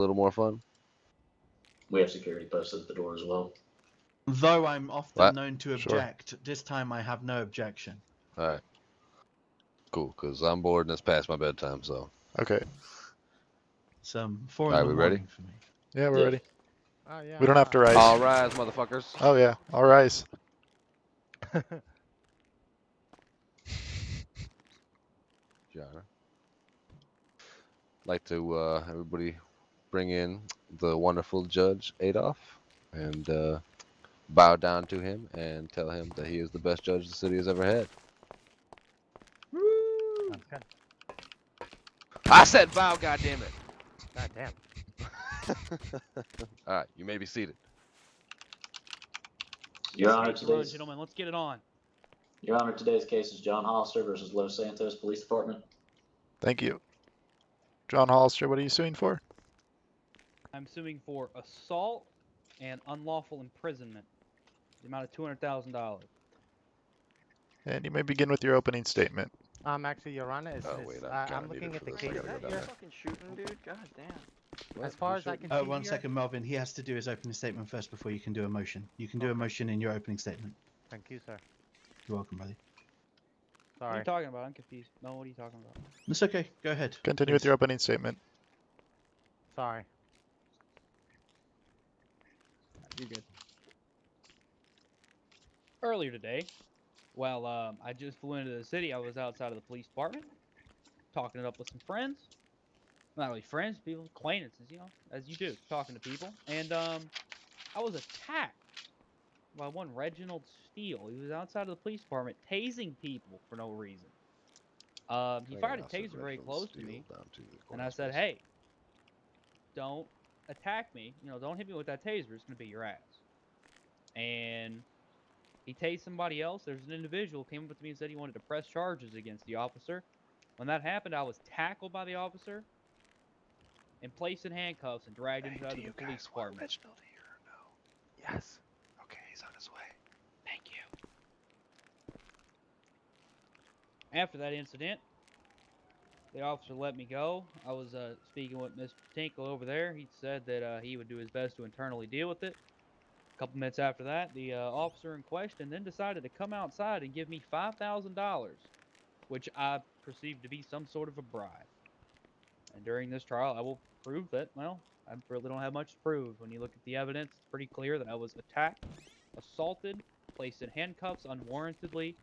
little more fun? We have security posted at the door as well. Though I'm often known to Sure. object, this time I have no objection. All right. Cool, because I'm bored and it's past my bedtime, so. Okay. It's 4 Alright, in the we ready? morning for me. Yeah, we're ready. Oh, yeah. We don't have to rise. All rise, motherfuckers. Oh yeah, all rise. John. Like to everybody bring in the wonderful Judge Adolf and bow down to him and tell him that he is the best judge the city has ever had. Sounds good. I said bow, goddammit. God damn. All right, you may be seated. Your Honor, Come on, gentlemen, let's get it on. Your Honor, today's case is John Hollister versus Los Santos Police Department. Thank you. John Hollister, what are you suing for? I'm suing for assault and unlawful imprisonment. The amount of $200,000. And you may begin with your opening statement. Actually, Your Honor, wait, I'm looking at the case. I gotta go down there. Fucking shooting, dude. God damn. As far as I can see One here- second, Melvin. He has to do his opening statement first before you can do a motion. You can do a motion in your opening statement. Thank you, sir. You're welcome, buddy. What are Sorry. you talking about? I'm confused. No, what are you talking about? It's okay. Go ahead. Continue with your opening statement. Sorry. You're good. Earlier today, while I just flew into the city, I was outside of the police department, talking it up with some friends. Not really friends, people, acquaintances, you know, as you do, talking to people. And I was attacked by one Reginald Steele. He was outside of the police department tasing people for no reason. He fired a taser very close to me, and I said, hey, don't attack me. You know, don't hit me with that taser. It's going to be your ass. And he tased somebody else. There's an individual came up to me and said he wanted to press charges against the officer. When that happened, I was tackled by the officer and placed in handcuffs and dragged into the police department. Reginald here or no? Yes. Okay, he's on his way. Thank you. After that incident, the officer let me go. I was speaking with Mr. Tinkle over there. He said that he would do his best to internally deal with it. A couple minutes after that, the officer in question then decided to come outside and give me $5,000, which I perceived to be some sort of a bribe. And during this trial, I will prove that, well, I really don't have much to prove. When you look at the evidence, it's pretty clear that I was attacked, assaulted, placed in handcuffs unwarrantedly,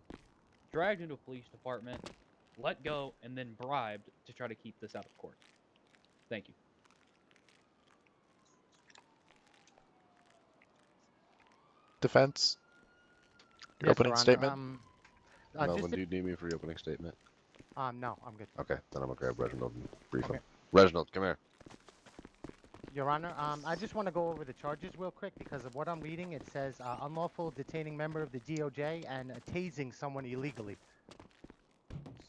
dragged into a police department, let go, and then bribed to try to keep this out of court. Thank you. Defense. Your Yes, opening Your Honor. statement. Melvin, do you need me for your opening statement? No, I'm good. Okay, then I'm gonna grab Reginald and brief him. Okay. Reginald, come here. Your Honor, I just want to go over the charges real quick because of what I'm reading. It says unlawful detaining member of the DOJ and tasing someone illegally.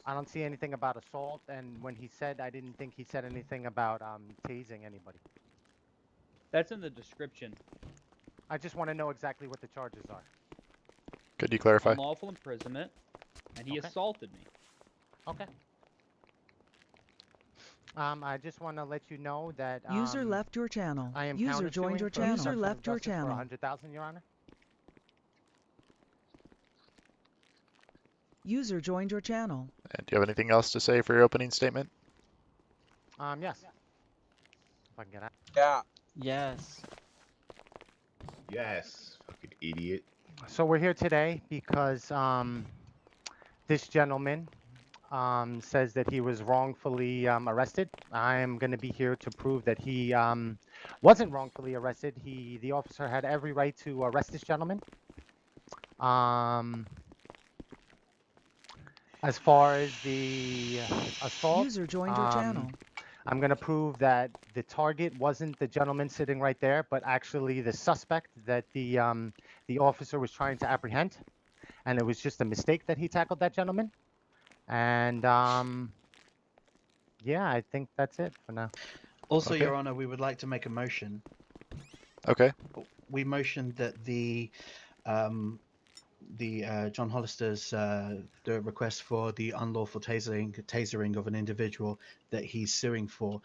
I don't see anything about assault, and when he said, I didn't think he said anything about tasing anybody. That's in the description. I just want to know exactly what the charges are. Could you clarify? Unlawful imprisonment, and he Okay. assaulted me. Okay. I just want to let you know that User left your channel. I am User joined your channel. User left your channel. 100,000, Your Honor. User joined your channel. And do you have anything else to say for your opening statement? Yes. If I can get out. Yeah. Yes. Yes, fucking idiot. So we're here today because this gentleman says that he was wrongfully arrested. I am going to be here to prove that he wasn't wrongfully arrested. The officer had every right to arrest this gentleman. As far as the assault, User joined your channel. I'm going to prove that the target wasn't the gentleman sitting right there, but actually the suspect that the officer was trying to apprehend, and it was just a mistake that he tackled that gentleman. And yeah, I think that's it for now. Also, Okay. Your Honor, we would like to make a motion. Okay. We motioned that the the John Hollister's the request for the unlawful tasering of an individual that he's suing for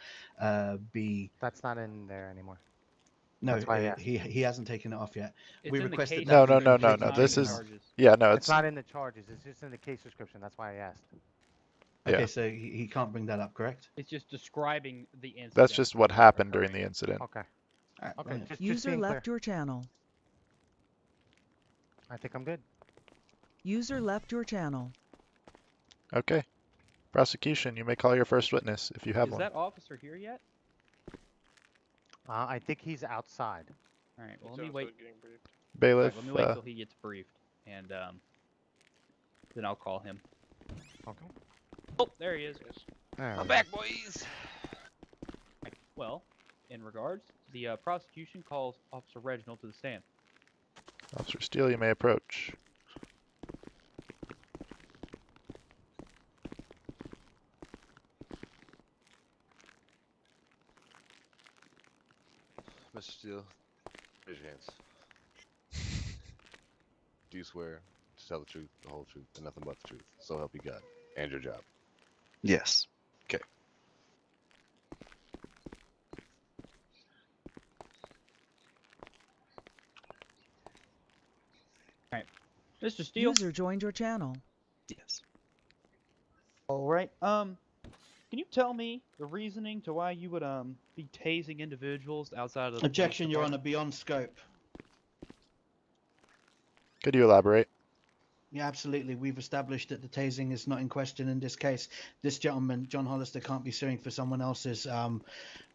be That's not in there anymore. no, That's why I asked. he hasn't taken it off yet. It's We in the requested case that. No, be no, no, description, no, it's no. not This in the is charges. yeah, no. It's not in the charges. It's just in the case description. That's why I asked. Okay, Yeah. so he can't bring that up, correct? It's just describing the incident. That's just what happened during the incident. Okay. All right, Okay. brilliant. Just User being left clear. your channel. I think I'm good. User left your channel. Okay. Prosecution, you may call your first witness if you have Is one. that officer here yet? I think he's outside. All right. Well, let me wait. Bailiff, Let me wait till he gets briefed, and then I'll call him. Okay. Oh, there he is. There I'm we back, boys. Well, in regards, the prosecution calls Officer Reginald to the stand. Officer Steele, you may approach. Mr. Steele, raise your hands. Do you swear to tell the truth, the whole truth, and nothing but the truth? So help you God. And your job. Yes. Mr. Steele. User joined your channel. Yes. All right. Can you tell me the reasoning to why you would be tasing individuals outside of the police Objection, Your Honor, department? beyond scope. Could you elaborate? Yeah, absolutely. We've established that the tasing is not in question in this case. This gentleman, John Hollister, can't be suing for someone else's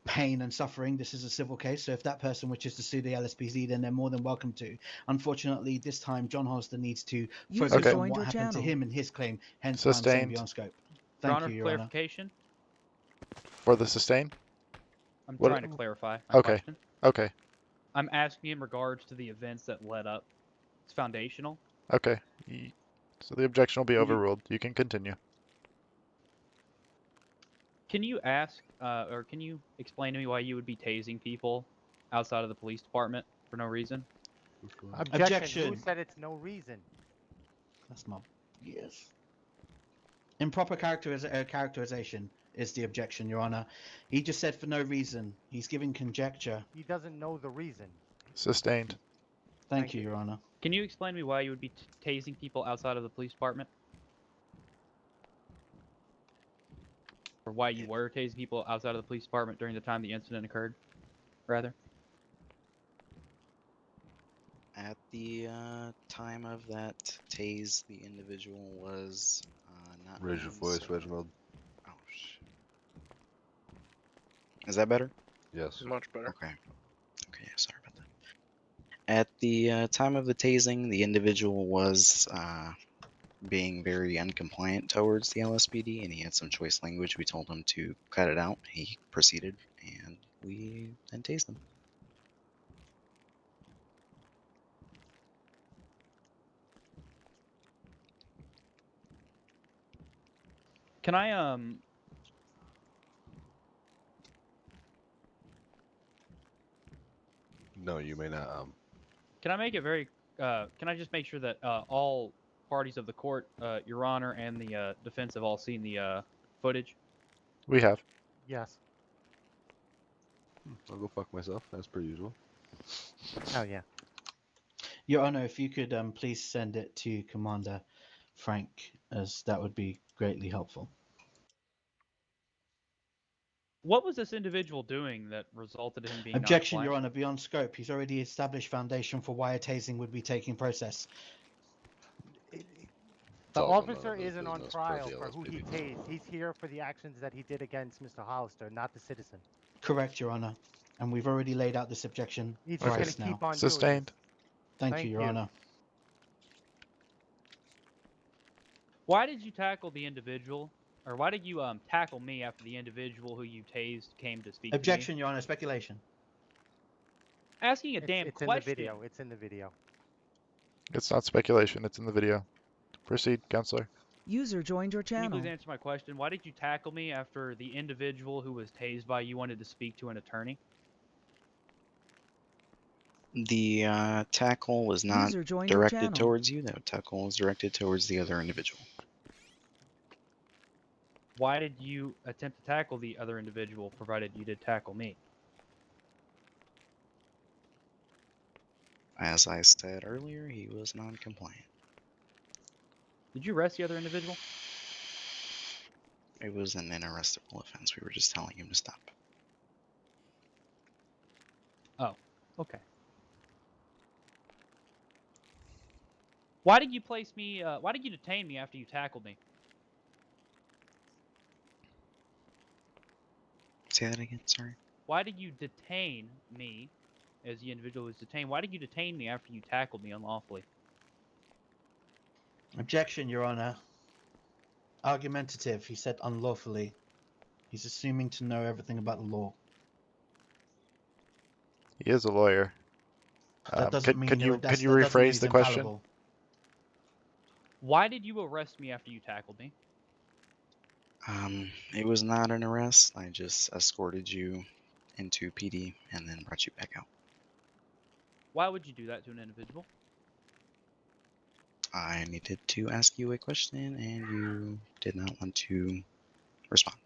pain and suffering. This is a civil case, so if that person wishes to sue the LSPD, then they're more than welcome to. Unfortunately, this time, John Hollister needs to User focus on joined what your happened to channel. him and his claim, hence why I'm saying Sustained. beyond scope. Your Thank Honor, you, Your Honor. clarification. For the sustain? I'm What- trying to clarify my Okay. question. Okay. I'm asking in regards to the events that led up. It's foundational. Okay. So the objection will be You- overruled. You can continue. Can you ask, or can you explain to me why you would be tasing people outside of the police department for no reason? Objection. Who said it's no reason? That's my... Yes. Improper characterization is the objection, Your Honor. He just said for no reason. He's giving conjecture. He doesn't know the reason. Sustained. Thank you, Your Honor. Can you explain to me why you would be tasing people outside of the police department? Or why you were tasing people outside of the police department during the time the incident occurred, rather? At the time of that tase, the individual was not. Raise your known, voice, so- Reginald. Oh shit. Is that better? Yes. Much better. Okay. Okay, yeah, sorry about that. At the time of the tasing, the individual was being very uncompliant towards the LSPD, and he had some choice language. We told him to cut it out. He proceeded, and we then tased him. Can I, No, you may not. can I make it very, can I just make sure that all parties of the court, Your Honor, and the defense have all seen the footage? We have. Yes. I'll go fuck myself, as per usual. Oh yeah. Your Honor, if you could please send it to Commander Frank, as that would be greatly helpful. What was this individual doing that resulted in him being Objection, Your non-compliant? Honor, beyond scope. He's already established foundation for why a tasing would be taking process. The also none officer of his isn't on business per trial the for who he LSPD. tased. He's here for the actions that he did against Mr. Hollister, not the citizen. Correct, Your Honor. And we've already laid out this objection He's just twice gonna now. keep on Sustained. doing Thank Thank you, Your you. Honor. Why did you tackle the individual, or why did you tackle me after the individual who you tased came to speak Objection, Your Honor. Speculation. to me? Asking a this. damn It's in question. the video. It's in the video. It's not speculation. It's in the video. Proceed, Counselor. User joined your Can you channel. please answer my question? Why did you tackle me after the individual who was tased by you wanted to speak to an attorney? The tackle was not User joined your directed channel. towards you. That tackle was directed towards the other individual. Why did you attempt to tackle the other individual, provided you did tackle me? As I said earlier, he was non-compliant. Did you arrest the other individual? It was an inarrestable offense. We were just telling him to stop. Oh, okay. Why did you place me? Why did you detain me after you tackled me? Say that again, sorry. Why did you detain me, as the individual was detained? Why did you detain me after you tackled me unlawfully? Objection, Your Honor. Argumentative. He said unlawfully. He's assuming to know everything about the law. He is a lawyer. That doesn't mean Can you that doesn't mean rephrase he's the question? infallible. Why did you arrest me after you tackled me? It was not an arrest. I just escorted you into PD and then brought you back out. Why would you do that to an individual? I needed to ask you a question and you did not want to respond.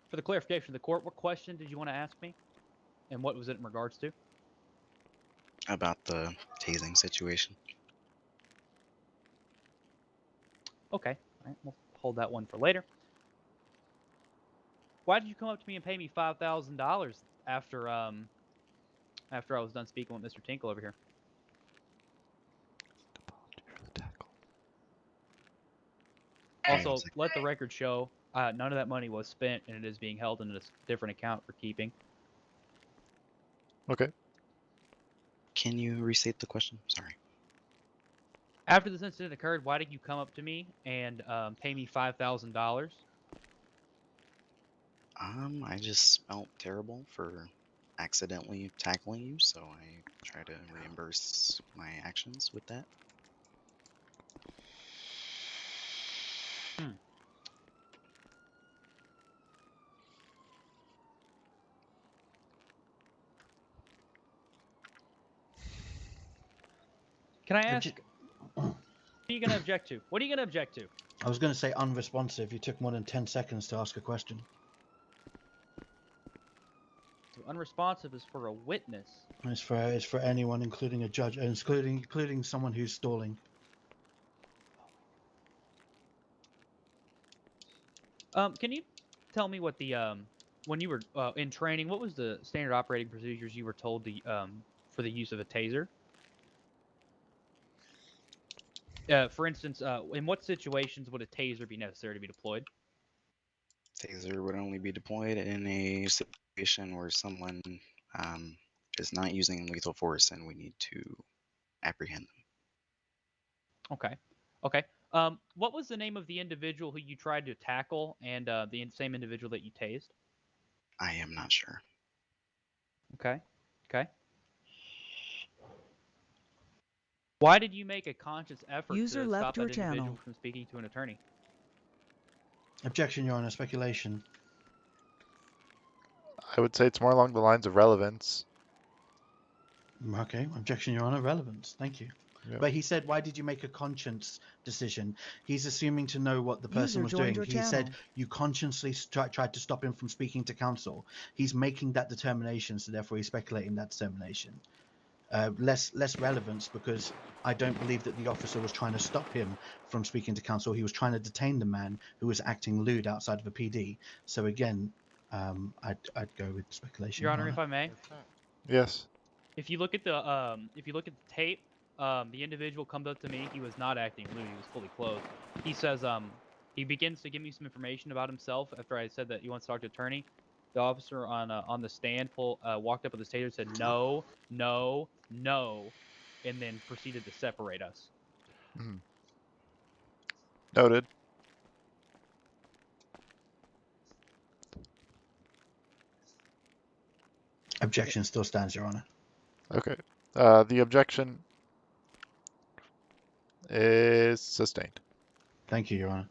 For the clarification of the court, what question did you want to ask me? And what was it in regards to? About the tasing situation. Okay, all right, we'll hold that one for later. Why did you come up to me and pay me $5,000 after I was done speaking with Mr. Tinkle over here? Also, let the record show none of that money was spent, and it is being held in a different account for keeping. Okay. Can you restate the question? Sorry. After this incident occurred, why did you come up to me and pay me $5,000? I just felt terrible for accidentally tackling you, so I try to reimburse my actions with that. Can I ask, what are you going to object to? What are you going to object to? I was going to say unresponsive. You took more than 10 seconds to ask a question. So unresponsive is for a witness. It's for anyone, including a judge, including someone who's stalling. Can you tell me what the when you were in training, what was the standard operating procedures you were told to for the use of a taser? For instance, in what situations would a taser be necessary to be deployed? Taser would only be deployed in a situation where someone is not using lethal force and we need to apprehend them. Okay. Okay. What was the name of the individual who you tried to tackle and the same individual that you tased? I am not sure. Okay. Okay. Why did you make a conscious effort User to left stop your that individual channel. from speaking to an attorney? Objection, Your Honor. Speculation. I would say it's more along the lines of relevance. Okay. Objection, Your Honor. Relevance. Thank you. Yep. But he said, why did you make a conscience decision? He's assuming to know what the person User was joined doing. your He said channel. you consciously tried to stop him from speaking to counsel. He's making that determination, so therefore he's speculating that determination. Less relevance because I don't believe that the officer was trying to stop him from speaking to counsel. He was trying to detain the man who was acting lewd outside of a PD. So again, I'd go with speculation. Your Honor, if I may. Yes. If you look at the tape, the individual comes up to me. He was not acting lewd. He was fully clothed. He says, he begins to give me some information about himself after I said that he wants to talk to an attorney. The officer on the stand walked up with his taser, said no, no, no, and then proceeded to separate us. Mm. Noted. Objection still stands, Your Honor. Okay. The objection is sustained. Thank you, Your Honor.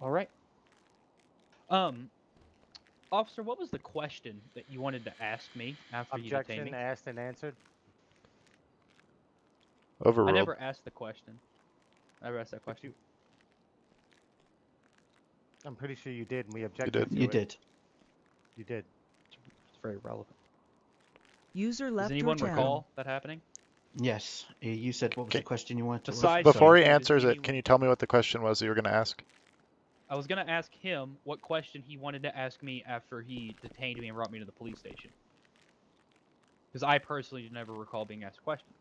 All right. Officer, what was the question that you wanted to ask me after you detained Objection me? asked and answered. I Overruled. never asked the question. I never asked that But question. I'm pretty sure you did, and we did. objected to You it. did. You did. It's very relevant. User Does left your anyone channel. recall that happening? Yes. You said what was the Okay. question you wanted to ask? Besides Before you, he was answers it, anyone- can you tell me what the question was that you were going to ask? I was gonna ask him what question he wanted to ask me after he detained me and brought me to the police station. Because I personally never recall being asked a question.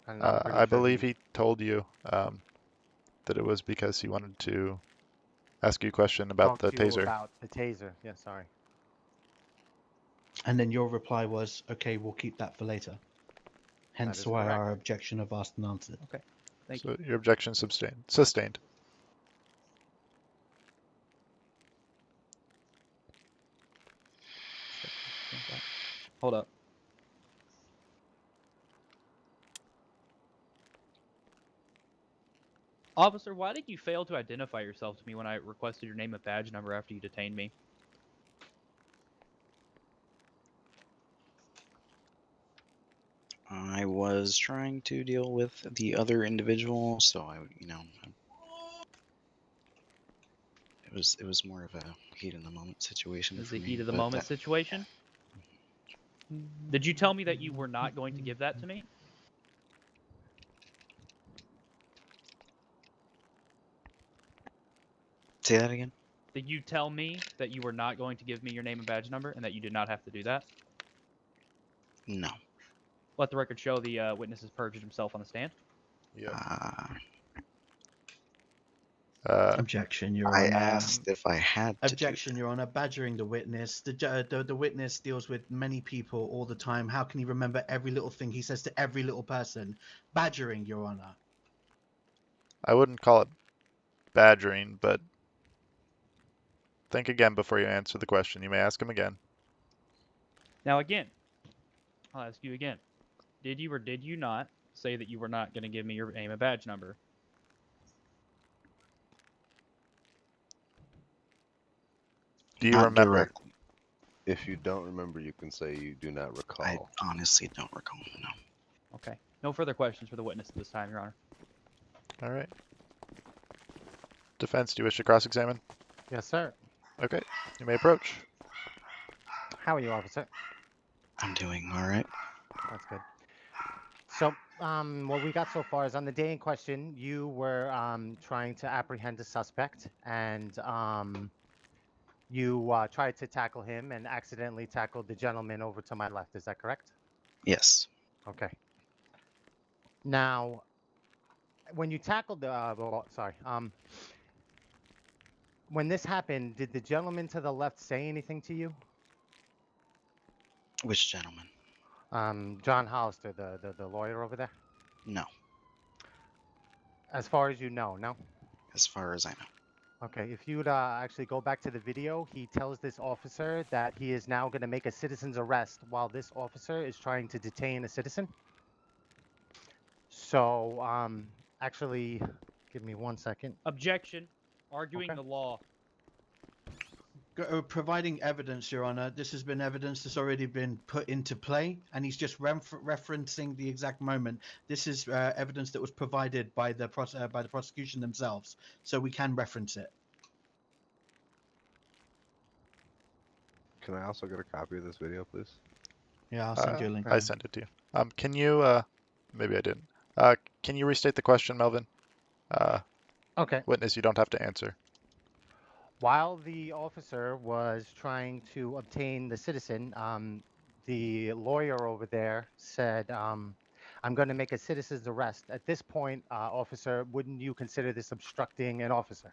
And I'm pretty I sure believe he told you that it was because he wanted to ask you a question about talked the to you taser. about the taser. Yeah, sorry. And then your reply was, okay, we'll keep that for later. Hence is why correct. our objection of asked and answered. Okay. Thank So you. your objection sustained. Hold up. Officer, why did you fail to identify yourself to me when I requested your name and badge number after you detained me? I was trying to deal with the other individual, so it was more of a heat in the moment situation Is for the me. heat of the but moment situation? Did you tell me that you were not going to give that to me? Say that again. Did you tell me that you were not going to give me your name and badge number and that you did not have to do that? No. Let the record show the witness has perjured himself on the stand. Yep. Objection, Your I Honor. asked if I had to Objection, Your Honor. Badgering the witness. The witness deals with many people all the time. How can he remember every little thing he says to every little person? Badgering, Your Honor. I wouldn't call it badgering, but think again before you answer the question. You may ask him again. Now again, I'll ask you again. Did you or did you not say that you were not going to give me your name and badge number? Do you Not remember? directly. If you don't remember, you can say you do not I recall. honestly don't recall. No. Okay. No further questions for the witness at this time, Your Honor. All right. Defense, do you wish to cross-examine? Yes, sir. Okay. You may approach. How are you, officer? I'm doing all right. That's good. So, what we got so far is on the day in question, you were trying to apprehend a suspect, and you tried to tackle him and accidentally tackled the gentleman over to my left. Is that correct? Yes. Okay. Now, when you tackled the, when this happened, did the gentleman to the left say anything to you? Which gentleman? John Hollister, the lawyer over there? No. As far as you know, no? As far as I know. Okay, if you'd actually go back to the video, he tells this officer that he is now going to make a citizen's arrest while this officer is trying to detain a citizen. So, actually, give me 1 second. Objection. Arguing Okay. the law. Providing evidence, Your Honor. This has been evidence that's already been put into play, and he's just referencing the exact moment. This is evidence that was provided by the prosecution themselves, so we can reference it. Can I also get a copy of this video, please? Yeah, I'll send you a link. I sent it to you. Can you, maybe I didn't. Can you restate the question, Melvin? Okay. Witness, you don't have to answer. While the officer was trying to obtain the citizen, the lawyer over there said, I'm going to make a citizen's arrest. At this point, officer, wouldn't you consider this obstructing an officer?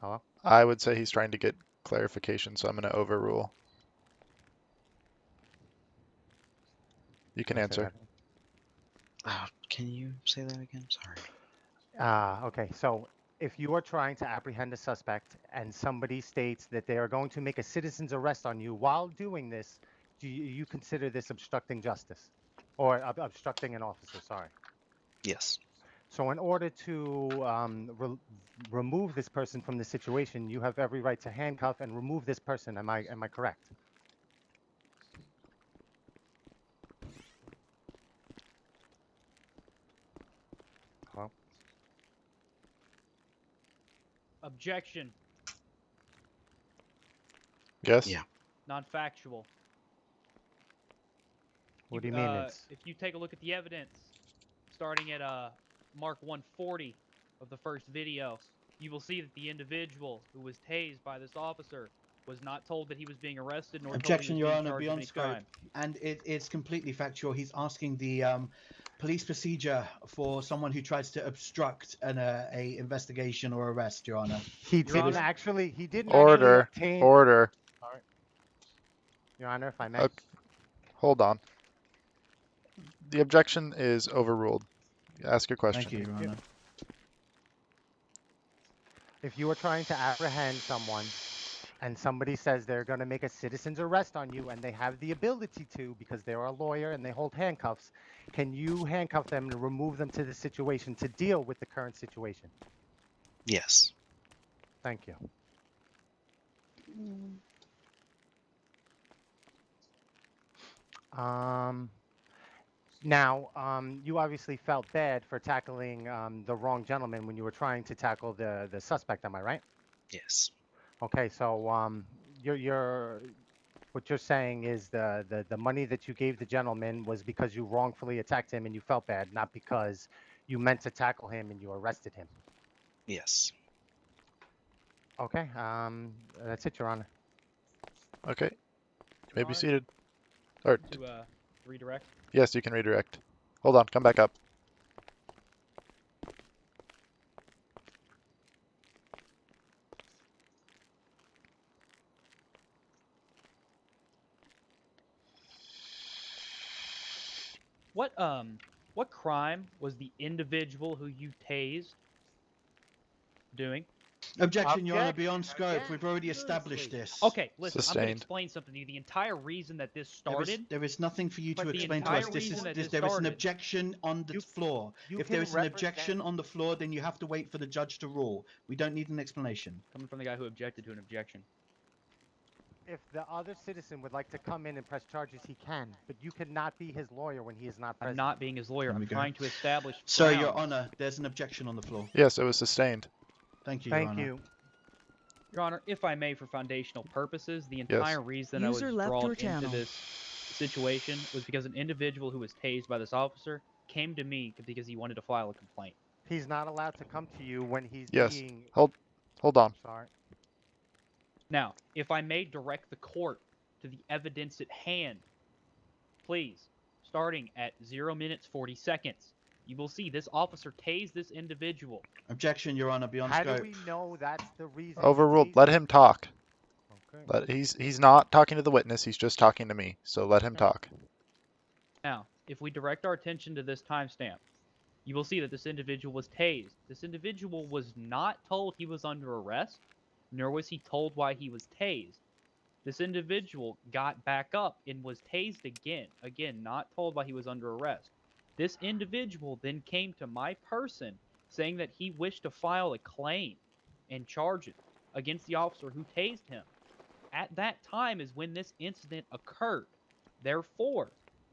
Hello? I would say he's trying to get clarification, so I'm going to overrule. You can answer. Can you say that again? Sorry. Okay, so if you are trying to apprehend a suspect and somebody states that they are going to make a citizen's arrest on you while doing this, do you consider this obstructing justice? Or obstructing an officer, sorry. Yes. So in order to remove this person from the situation, you have every right to handcuff and remove this person. Am I correct? Hello? Objection. Yes. Yeah. Non-factual. What do you mean If you take a look at the evidence, starting at Mark 140 of the first video, you will see that the individual who was tased by this officer was not told that he was being arrested nor Objection, told Your he was Honor, being charged with beyond any scope. crime. And it's completely factual. He's asking the police procedure for someone who tries to obstruct a investigation or arrest, Your Honor. He Your didn't Honor? actually. He didn't Order. actually obtain. Order. Sorry. Your Honor, if I may. Okay. Hold on. The objection is overruled. Ask your question. Thank you, Your Honor. If you are trying to apprehend someone and somebody says they're going to make a citizen's arrest on you and they have the ability to because they're a lawyer and they hold handcuffs, can you handcuff them and remove them to the situation to deal with the current situation? Yes. Thank you. Now, you obviously felt bad for tackling the wrong gentleman when you were trying to tackle the suspect. Am I right? Yes. Okay, so what you're saying is the money that you gave the gentleman was because you wrongfully attacked him and you felt bad, not because you meant to tackle him and you arrested him. Yes. Okay, that's it, Your Honor. Okay. You may be Honor. seated. Or, To redirect. yes, you can redirect. Hold on. Come back up. What crime was the individual who you tased doing? Objection, Your Honor, Objection, beyond scope. again, We've already seriously. established this. Okay, listen, I'm going to Sustained. explain something to you. The entire reason that this started, There is nothing for you But to the explain to entire us. reason that this There is an started- objection on the floor. You If there can is an represent- objection on the floor, then you have to wait for the judge to rule. We don't need an explanation. coming from the guy who objected to an objection. If the other citizen would like to come in and press charges, he can, but you cannot be his lawyer when he is not I'm present. not being his lawyer. There I'm we go. trying to establish Sir, Your grounds. Honor, there's an objection on the floor. Yes, it was sustained. Thank you, Your Thank Honor. you. Your Honor, if I may, for foundational purposes, the entire reason I was User left brought your into channel. this situation was because an individual who was tased by this officer came to me because he wanted to file a complaint. He's not allowed to come to you when he's Yes. being. Hold on. Sorry. Now, if I may direct the court to the evidence at hand, please, starting at 0 minutes 40 seconds, you will see this officer tased this individual. Objection, Your Honor, beyond How scope. do we know that's the reason? Overruled. Let him talk. Okay. He's not talking to the witness. He's just talking to me. So let him talk. Now, if we direct our attention to this timestamp, you will see that this individual was tased. This individual was not told he was under arrest, nor was he told why he was tased. This individual got back up and was tased again. Again, not told why he was under arrest. This individual then came to my person saying that he wished to file a claim and charges against the officer who tased him. At that time is when this incident occurred. Therefore,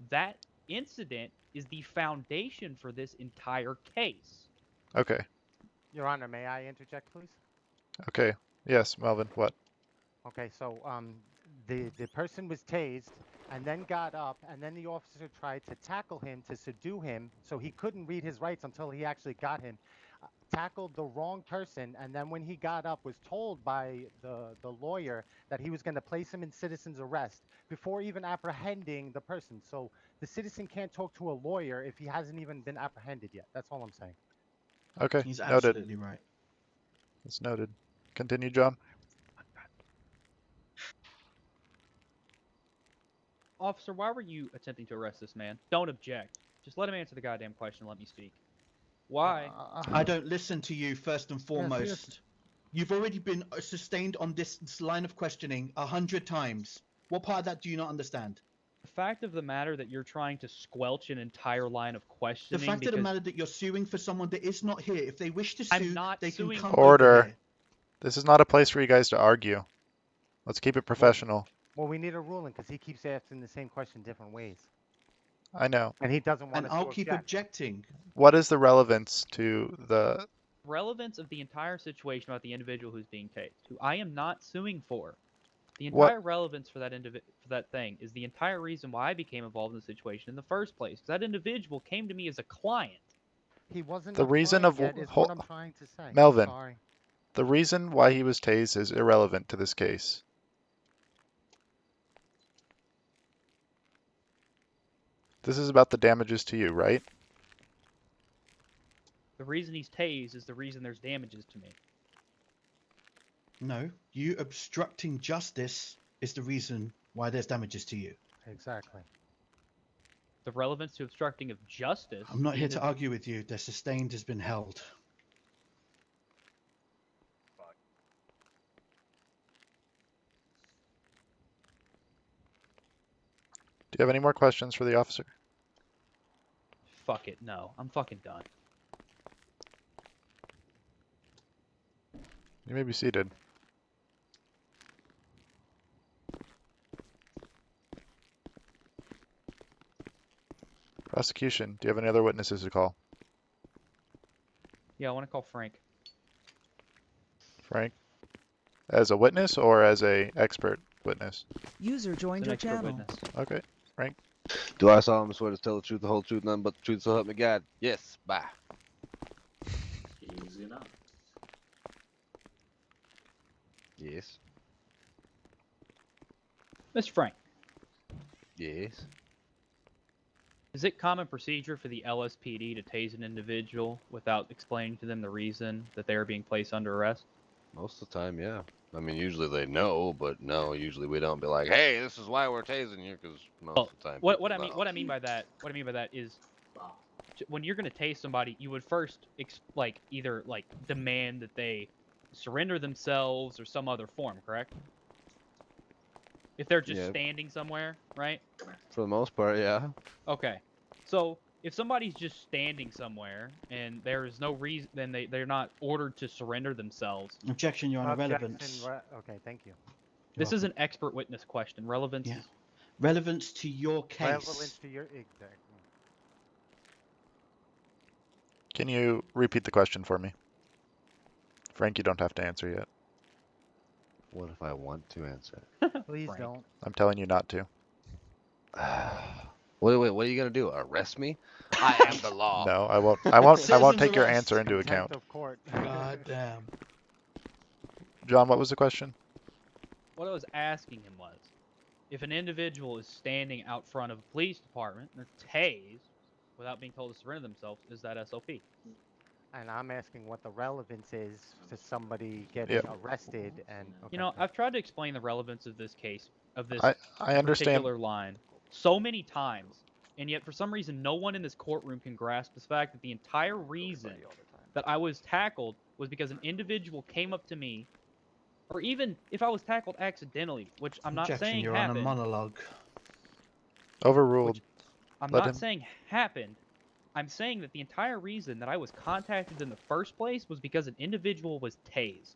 that incident is the foundation for this entire case. Okay. Your Honor, may I interject, please? Okay. Yes, Melvin. What? Okay, so the person was tased and then got up, and then the officer tried to tackle him to subdue him, so he couldn't read his rights until he actually got him. Tackled the wrong person, and then when he got up, was told by the lawyer that he was going to place him in citizen's arrest before even apprehending the person. So the citizen can't talk to a lawyer if he hasn't even been apprehended yet. That's all I'm saying. Okay. He's Noted. absolutely right. It's noted. Continue, John. Officer, why were you attempting to arrest this man? Don't object. Just let him answer the goddamn question and let me speak. Why? I don't listen to you first and foremost. yes. You've already been sustained on this line of questioning 100 times. What part of that do you not understand? fact of the matter that you're trying to squelch an entire line of The questioning fact of the because matter that you're suing for someone that is not here. If they wish to I'm sue, not they can suing come for- over Order. here. This is not a place for you guys to argue. Let's keep it professional. Well, we need a ruling because he keeps asking the same question different ways, I know. and he doesn't want And us I'll to keep object. objecting. What is the relevance to the... relevance of the entire situation about the individual who's being tased, who I am not suing for. The What- entire relevance for that thing is the entire reason why I became involved in the situation in the first place. Because that individual came to me as a client. He wasn't The a reason client of yet is what I'm trying to say. Melvin. Sorry. The reason why he was tased is irrelevant to this case. This is about the damages to you, right? The reason he's tased is the reason there's damages to me. No, you obstructing justice is the reason why there's damages to you. Exactly. The relevance to obstructing of justice. I'm not here is- to argue with you. The sustained has been held. Do you have any more questions for the officer? Fuck it, no. I'm fucking done. You may be seated. Prosecution, do you have any other witnesses to call? Yeah, I want to call Frank. Frank? As a witness or as a expert witness? User joined An your expert channel. witness. Okay. Do I solemnly swear to tell the truth, the whole truth, nothing but the truth, so help me God? Yes. Bye. Easy enough. Yes. Mr. Frank, Yes. is it common procedure for the LSPD to tase an individual without explaining to them the reason that they are being placed under arrest? Most of the time, yeah. I mean, usually they know, but no, usually we don't be like, "Hey, this is why we're tasing you," because most Well, of the time. What people I mean know. what I mean by that is Wow. when you're gonna tase somebody, you would first either demand that they surrender themselves or some other form, correct? If they're just Yeah. standing somewhere, right? For the most part, yeah. Okay. So if somebody's just standing somewhere and there is no reason, then they're not ordered to surrender themselves. Objection, Your Honor. Objection, Relevance. Okay, thank you. This is an expert witness question. Relevance. Yeah. Relevance to your case. Relevance to your exact. Can you repeat the question for me? Frank, you don't have to answer yet. What if I want to answer? Please Frank. don't. I'm telling you not to. Wait, what are you gonna do? Arrest me? I am the law. No, I won't. I won't Citizen's take your arrest. answer into Contempt account. of court. God damn. John, what was the question? What I was asking him was, if an individual is standing out front of a police department and they're tased without being told to surrender themselves, is that SOP? And I'm asking what the relevance is to somebody getting arrested and. Okay, You know, okay. I've tried to explain the relevance of this case, of this I understand. particular line, so many times, and yet for some reason no one in this courtroom can grasp the fact that the entire reason that I was tackled was because an individual came up to me, or even if I was tackled accidentally, which I'm not Objection, saying You're on a happened. monologue. Overruled. I'm Let not him- saying happened. I'm saying that the entire reason that I was contacted in the first place was because an individual was tased.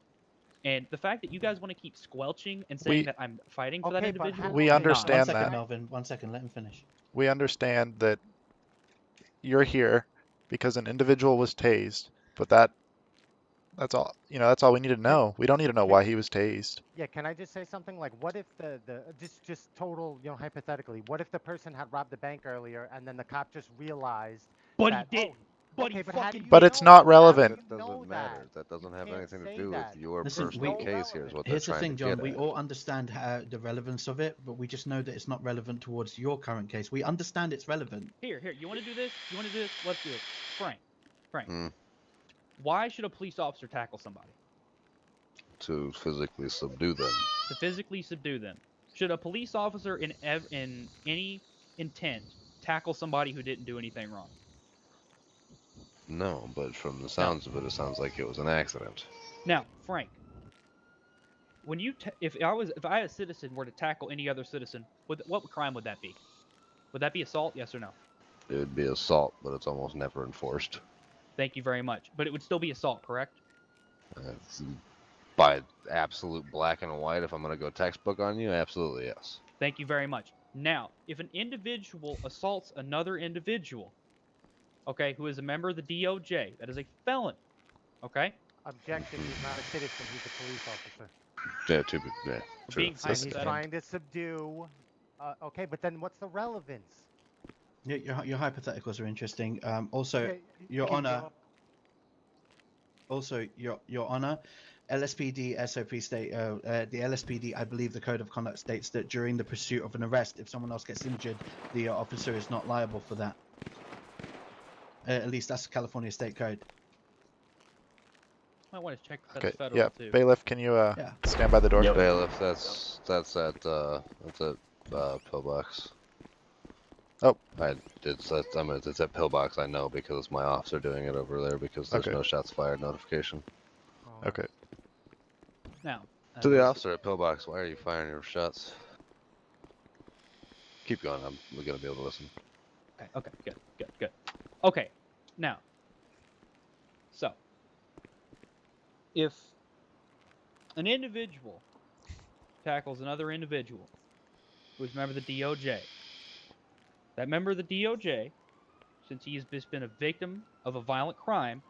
And the fact that you guys want to keep squelching and saying We- that I'm fighting for that Okay, but individual, how- We okay, understand One second, that. Melvin. 1 second. Let him finish. We understand that you're here because an individual was tased, but that's all. You know, that's all we need to know. We don't need to know why he was tased. Yeah, can I just say something? Like, what if the just total, hypothetically, what if the person had robbed the bank earlier and then the cop just realized But that, he didn't. But okay, he but how do fucking you But it's know? not How do relevant. you That know doesn't matter. that? That doesn't have can't anything to say do that. with your Listen, personal we- case here. Is what Here's they're the trying thing, to John. get We at. all understand the relevance of it, but we just know that it's not relevant towards your current case. We understand it's relevant. Here, you want to do this? You want to do this? Let's do it. Frank. Hmm. Why should a police officer tackle somebody? To physically subdue them. To physically subdue them. Should a police officer in any intent tackle somebody who didn't do anything wrong? No, but from the sounds of it, it sounds like it was an accident. Now, Frank, when you if I a citizen were to tackle any other citizen, what crime would that be? Would that be assault? Yes or no? It would be assault, but it's almost never enforced. Thank you very much. But it would still be assault, correct? It's by absolute black and white, if I'm going to go textbook on you, absolutely yes. Thank you very much. Now, if an individual assaults another individual, okay, who is a member of the DOJ, that is a felony, okay? Objection, he's not a citizen, he's a police officer. Yeah, true. Being And he's hypothetical. trying to subdue. Okay, but then what's the relevance? Your hypotheticals are interesting. Also, Okay, Your can Honor. you- Also, Your Honor, LSPD SOP state the LSPD, I believe the code of conduct states that during the pursuit of an arrest, if someone else gets injured, the officer is not liable for that. At least that's California state code. Might want to check if Okay, that's federal yeah, too. bailiff, can you Yeah. stand by the door? Yep. Bailiff, that's at Pillbox. Oh. It's at Pillbox. I know because my officer doing it over there because there's Okay. no shots fired notification. Oh. Okay. Now, To the officer at Pillbox, why are you firing your shots? Keep going. We're gonna be able to listen. Okay, good. Okay, now, so, if an individual tackles another individual who's a member of the DOJ, that member of the DOJ, since he has been a victim of a violent crime,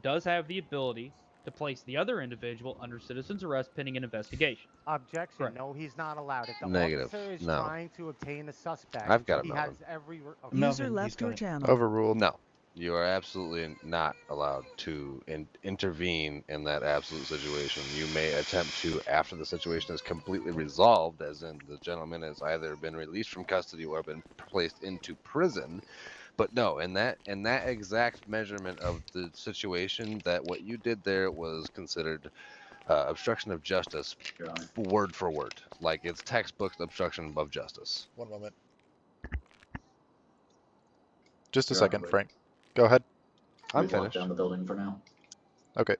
does have the ability to place the other individual under citizen's arrest pending an investigation. Objection. Correct. No, he's not allowed. If the Negative. officer is No. trying to obtain a suspect, I've got it, he Melvin. has every. Okay. Melvin, User he's left got your it. channel. Overruled. No, you are absolutely not allowed to intervene in that absolute situation. You may attempt to after the situation is completely resolved, as in the gentleman has either been released from custody or been placed into prison. But no, in that exact measurement of the situation, that what you did there was considered obstruction of justice, Your Honor. word for word. Like it's textbook obstruction of justice. One moment. Just a Your Honor, second, wait. Frank. Go ahead. I'm We've locked finished. down the building for now. Okay.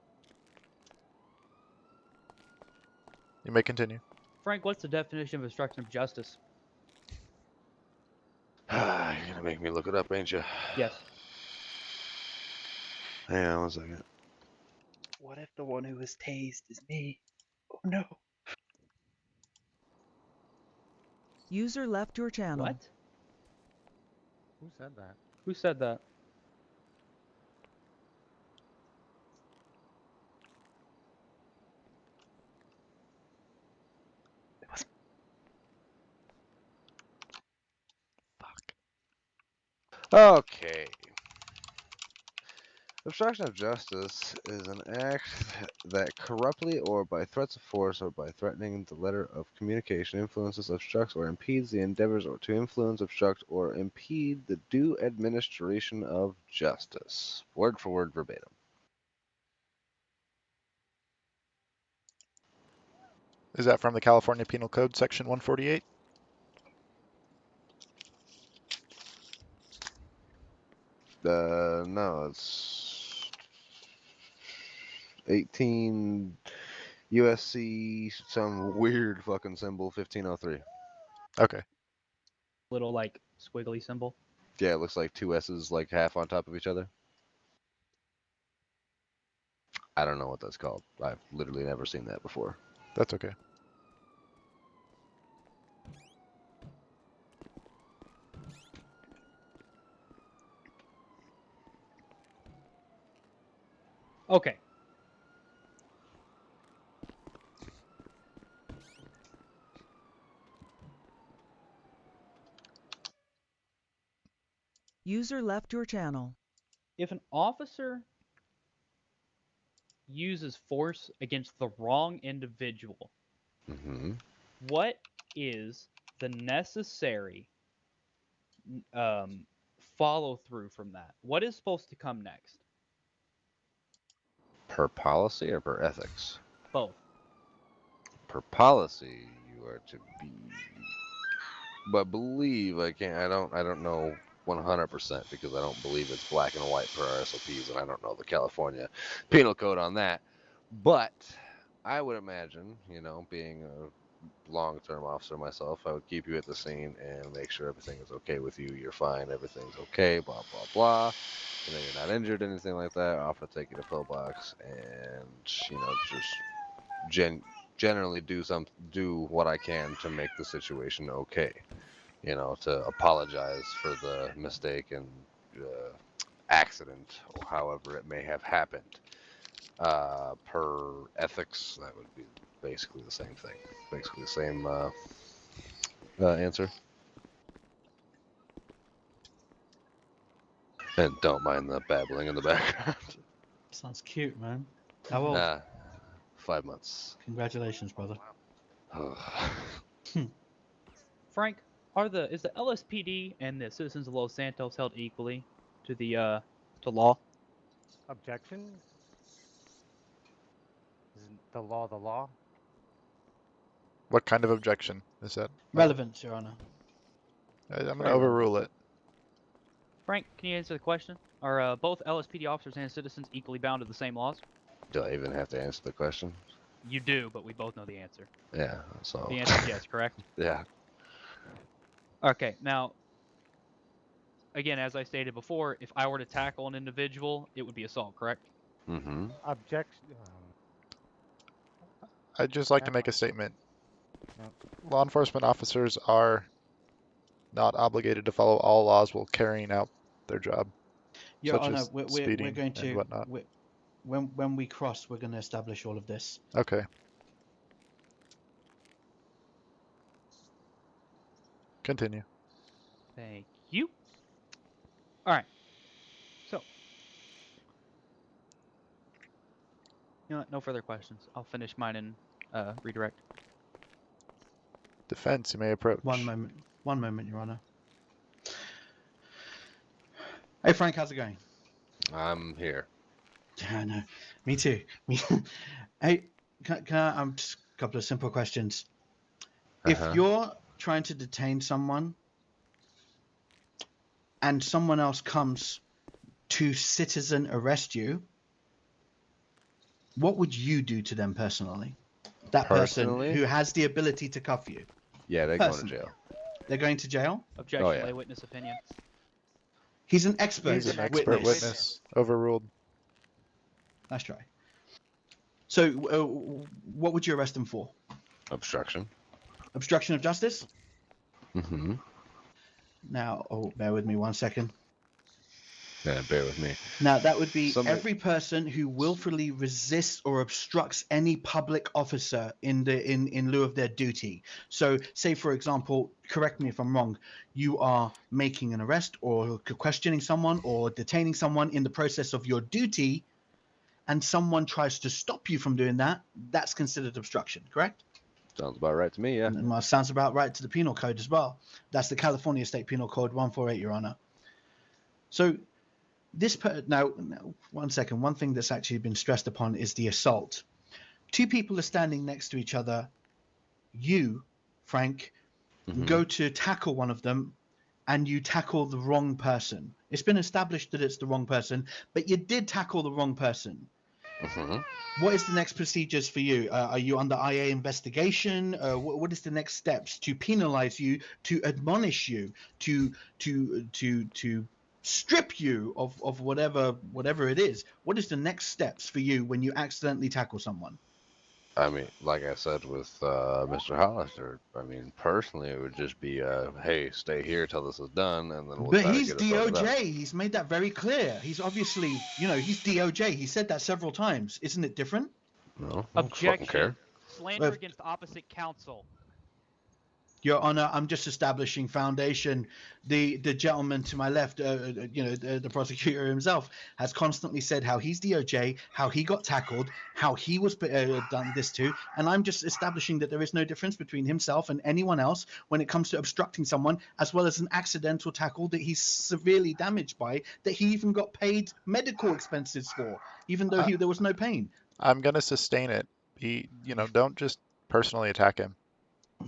You may continue. Frank, what's the definition of obstruction of justice? You're gonna make me look it up, ain't you? Yes. Hang on 1 second. What if the one who was tased is me? Oh no. User left your channel. What? Who said that? Who said that? Okay. Obstruction of justice is an act that corruptly or by threats of force or by threatening the letter of communication influences, obstructs, or impedes the endeavors or to influence, obstruct, or impede the due administration of justice. Word for word verbatim. Is that from the California Penal Code, Section 148? No, it's 18 USC, some weird fucking symbol, 1503. Okay. Little like squiggly symbol. Yeah, it looks like two S's like half on top of each other. I don't know what that's called. I've literally never seen that before. That's okay. Okay. User left your channel. If an officer uses force against the wrong individual, Mm-hmm. what is the necessary follow through from that? What is supposed to come next? Per policy or per ethics? Both. Per policy, you are to be. But believe I don't know 100% because I don't believe it's black and white per our SOPs, and I don't know the California Penal Code on that. But I would imagine, being long-term officer myself, I would keep you at the scene and make sure everything is okay with you. You're fine. Everything's okay. Blah blah blah. And then you're not injured, anything like that. Offer to take you to pillbox, and just generally do what I can to make the situation okay. To apologize for the mistake and accident, or however it may have happened. Per ethics, that would be basically the same thing. Basically the same answer. And don't mind the babbling in the background. Sounds cute, man. How old? 5 months. Congratulations, brother. Frank, is the LSPD and the citizens of Los Santos held equally to the to law? Objection? Isn't the law the law? What kind of objection is that? Relevance, Your Honor. I'm going to overrule it. Frank, can you answer the question? Are both LSPD officers and citizens equally bound to the same laws? Do I even have to answer the question? You do, but we both know the answer. Yeah, so. The answer is yes, correct? Yeah. Okay, now, again, as I stated before, if I were to tackle an individual, it would be assault, correct? Mm-hmm. Objection. I'd just like to make a statement. Law enforcement officers are not obligated to follow all laws while carrying out their job. Your such Honor, as we're speeding going and to whatnot. when we cross, we're going to establish all of this. Okay. Continue. Thank you. All right. So, you know what? No further questions. I'll finish mine and redirect. Defense, you may approach. One moment, Your Honor. Hey, Frank, how's it going? I'm here. Yeah, no, me too. Hey, can I, just a couple of simple questions. If you're trying to detain someone and someone else comes to citizen arrest you, what would you do to them personally? That Personally? person who has the ability to cuff you. Yeah, they're going to jail. They're going to jail? Objection, Oh, yeah. lay witness opinion. He's an expert He's an expert witness. Overruled. That's right. So, what would you arrest him for? Obstruction. Obstruction of justice? Mm-hmm. Now, bear with me 1 second. Yeah, bear with me. Now, that would be every person who willfully resists or obstructs any public officer in lieu of their duty. So, say, for example, correct me if I'm wrong, you are making an arrest or questioning someone or detaining someone in the process of your duty, and someone tries to stop you from doing that, that's considered obstruction, correct? Sounds about right to me, yeah. And sounds about right to the penal code as well. That's the California State Penal Code 148, Your Honor. So, now 1 second. One thing that's actually been stressed upon is the assault. Two people are standing next to each other. You, Frank, go to tackle one of them, and you tackle the wrong person. It's been established that it's the wrong person, but you did tackle the wrong person. What is the next procedures for you? Are you under IA investigation? What is the next steps to penalize you, to admonish you, to strip you of whatever it is? What is the next steps for you when you accidentally tackle someone? I mean, like I said with Mr. Hollister, I mean, personally, it would just be, hey, stay here till this is done, and then we'll But try he's to get it sorted out. DOJ. He's made that very clear. He's obviously, he's DOJ. He said that several times. Isn't it different? No, I don't fucking care. Slander against opposite counsel. Your Honor, I'm just establishing foundation. The gentleman to my left, the prosecutor himself, has constantly said how he's DOJ, how he got tackled, how he was done this to, and I'm just establishing that there is no difference between himself and anyone else when it comes to obstructing someone, as well as an accidental tackle that he's severely damaged by, that he even got paid medical expenses for, even though there was no pain. I'm going to sustain it. Don't just personally attack him.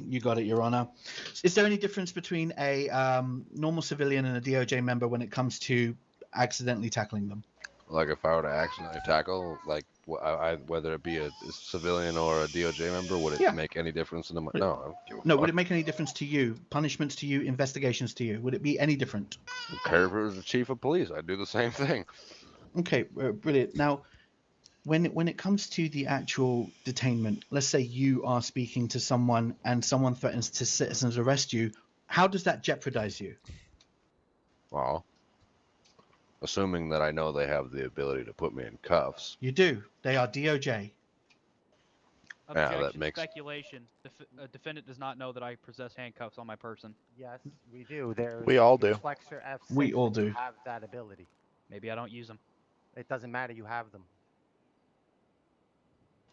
You got it, Your Honor. Is there any difference between a normal civilian and a DOJ member when it comes to accidentally tackling them? Like if I were to accidentally tackle, like Whether it be a civilian or a DOJ member, would it Yeah. make any difference in the? Would it- No, I don't give a No, fuck. would it make any difference to you? Punishments to you, investigations to you? Would it be any different? Carver is the chief of police. I'd do the same thing. Okay, brilliant. Now, when it comes to the actual detainment, let's say you are speaking to someone and someone threatens to citizens arrest you. How does that jeopardize you? Well, assuming that I know they have the ability to put me in cuffs. You do. They are DOJ. Yeah, that Objection, makes. speculation. Defendant does not know that I possess handcuffs on my person. Yes, we do. There. We all you can do. Flex your F6 We all and you do. have that ability. Maybe I don't use them. It doesn't matter. You have them.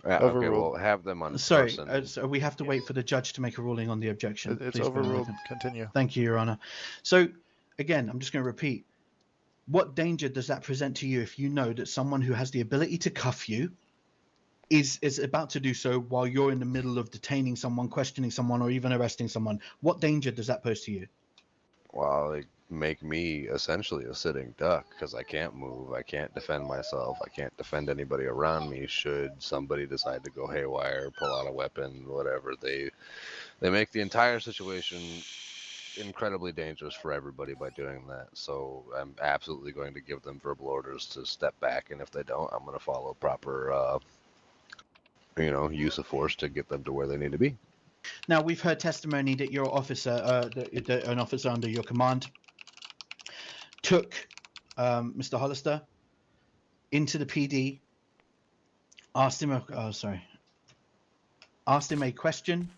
Yeah, okay, Overruled. well, have them on Sorry, person. so we have to wait for the judge to make a ruling on the objection. It's Please bear with overruled. him. Continue. Thank you, Your Honor. So, again, I'm just going to repeat. What danger does that present to you if you know that someone who has the ability to cuff you is about to do so while you're in the middle of detaining someone, questioning someone, or even arresting someone? What danger does that pose to you? Well, they make me essentially a sitting duck because I can't move, I can't defend myself, I can't defend anybody around me should somebody decide to go haywire, pull out a weapon, whatever. They make the entire situation incredibly dangerous for everybody by doing that. So I'm absolutely going to give them verbal orders to step back, and if they don't, I'm going to follow proper, use of force to get them to where they need to be. Now, we've heard testimony that your officer, an officer under your command, took Mr. Hollister into the PD, asked him a question,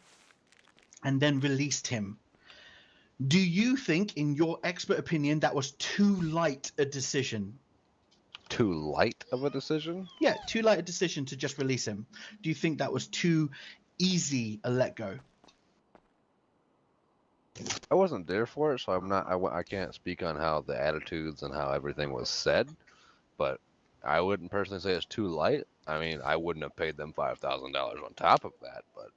and then released him. Do you think, in your expert opinion, that was too light a decision? Too light of a decision? Yeah, too light a decision to just release him. Do you think that was too easy a let go? I wasn't there for it, so I can't speak on how the attitudes and how everything was said, but I wouldn't personally say it's too light. I mean, I wouldn't have paid them $5,000 on top of that, but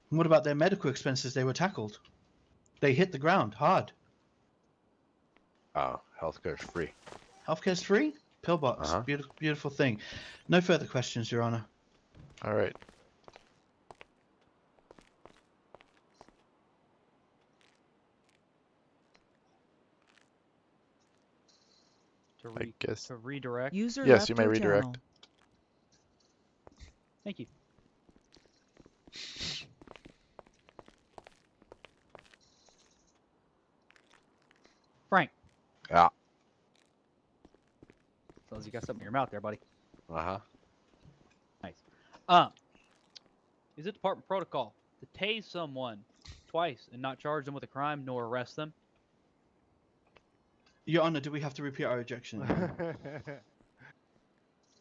What about their medical expenses? They were tackled. They hit the ground hard. healthcare's free. Healthcare's free? Pillbox. Beautiful, beautiful thing. No further questions, Your Honor. All right. I guess. To redirect. User Yes, left you may your redirect. channel. Thank you. Frank. Yeah. As long as you got something in your mouth there, buddy. Nice. Is it department protocol to tase someone twice and not charge them with a crime nor arrest them? Your Honor, do we have to repeat our objection?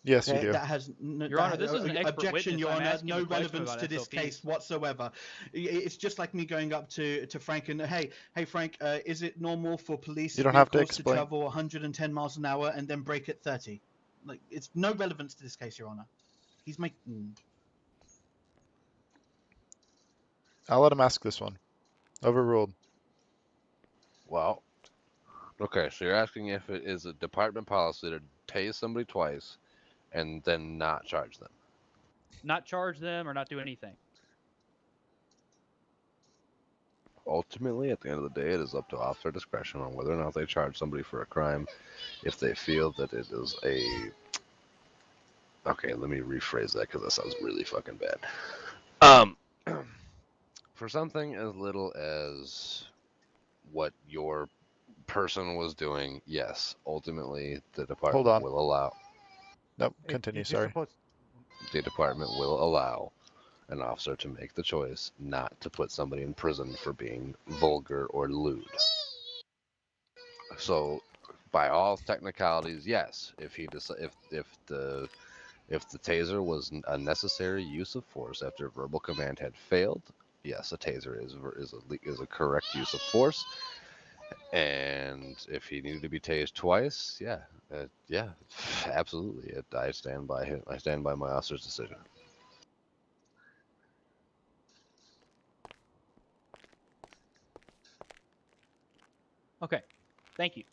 Yes, you do. That has Your Honor, this is an expert objection, witness. Your I'm Honor. asking No a question relevance about to this SOPs. case whatsoever. It's just like me going up to Frank and hey Frank, is it normal for police You don't have to vehicles to explain. travel 110 miles an hour and then brake at 30? Like, it's no relevance to this case, Your Honor. He's making. I'll let him ask this one. Overruled. Well, okay, so you're asking if it is a department policy to tase somebody twice and then not charge them. Not charge them or not do anything. Ultimately, at the end of the day, it is up to officer discretion on whether or not they charge somebody for a crime if they feel that it is a... Okay, let me rephrase that because that sounds really fucking bad. For something as little as what your person was doing, yes, ultimately the department will allow... Nope, continue, sorry. The department will allow an officer to make the choice not to put somebody in prison for being vulgar or lewd. So, by all technicalities, yes. If the taser was a necessary use of force after verbal command had failed, yes, a taser is a correct use of force. And if he needed to be tased twice, yeah, absolutely. I stand by him. I stand by my officer's decision. Okay. Thank you.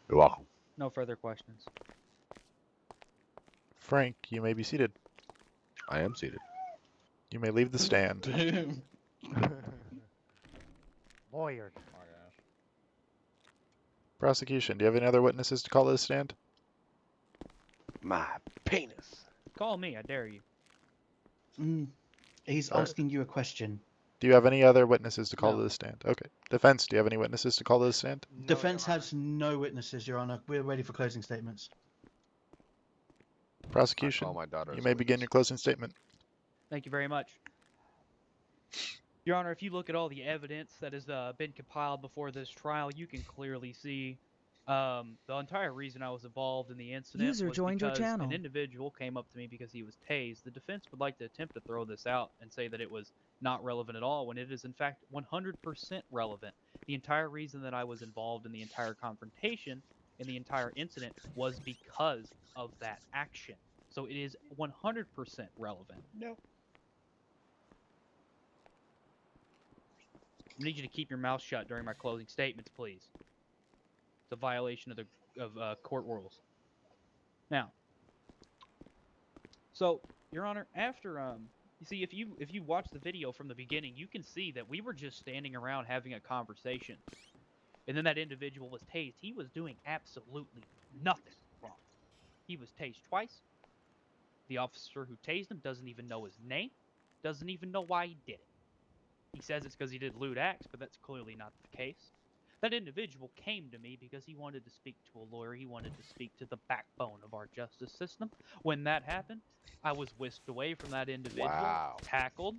You're welcome. No further questions. Frank, you may be seated. I am seated. You may leave the stand. Lawyered. Prosecution, do you have any other witnesses to call to the stand? My penis. Call me, I dare you. He's Alright. asking you a question. Do you have any other witnesses to call No. to the stand? Okay. Defense, do you have any witnesses to call to the stand? No, Defense Your Honor. has no witnesses, Your Honor. We're ready for closing statements. Prosecution, I call my daughter you as may a begin witness. your closing statement. Thank you very much. Your Honor, if you look at all the evidence that has been compiled before this trial, you can clearly see the entire reason I was involved in the incident User was joined your because channel. an individual came up to me because he was tased. The defense would like to attempt to throw this out and say that it was not relevant at all, when it is in fact 100% relevant. The entire reason that I was involved in the entire confrontation and the entire incident was because of that action. So it is 100% relevant. No. I need you to keep your mouth shut during my closing statements, please. It's a violation of the court rules. Now, so Your Honor, after you see, if you watch the video from the beginning, you can see that we were just standing around having a conversation, and then that individual was tased. He was doing absolutely nothing wrong. He was tased twice. The officer who tased him doesn't even know his name, doesn't even know why he did it. He says it's because he did lewd acts, but that's clearly not the case. That individual came to me because he wanted to speak to a lawyer. He wanted to speak to the backbone of our justice system. When that happened, I was whisked away from that individual, tackled.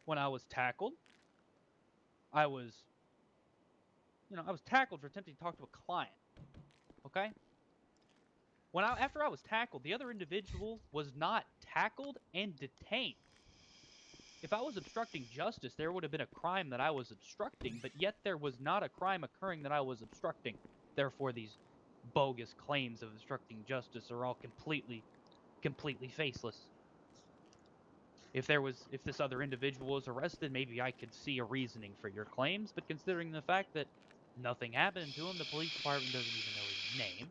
When I was tackled, I was tackled for attempting to talk to a client. Okay? After I was tackled, the other individual was not tackled and detained. If I was obstructing justice, there would have been a crime that I was obstructing, but yet there was not a crime occurring that I was obstructing. Therefore, these bogus claims of obstructing justice are all completely faceless. If this other individual was arrested, maybe I could see a reasoning for your claims, but considering the fact that nothing happened to him, the police department doesn't even know his name,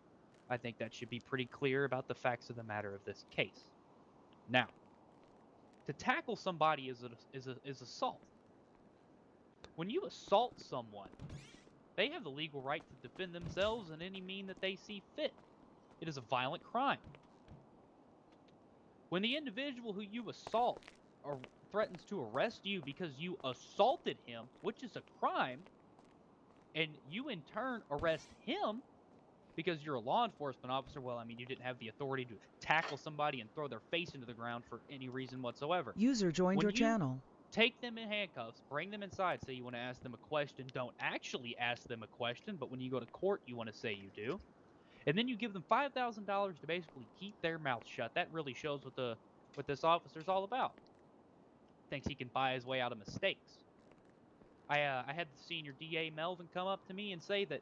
I think that should be pretty clear about the facts of the matter of this case. Now, to tackle somebody is assault. When you assault someone, they have the legal right to defend themselves in any mean that they see fit. It is a violent crime. When the individual who you assault threatens to arrest you because you assaulted him, which is a crime, and you in turn arrest him because you're a law enforcement officer, well, I mean, you didn't have the authority to tackle somebody and throw their face into the ground for any reason whatsoever. User joined your channel. Take them in handcuffs, bring them inside, say you want to ask them a question, don't actually ask them a question, but when you go to court, you want to say you do. And then you give them $5,000 to basically keep their mouth shut. That really shows what this officer's all about. Thinks he can buy his way out of mistakes. I had the senior DA Melvin come up to me and say that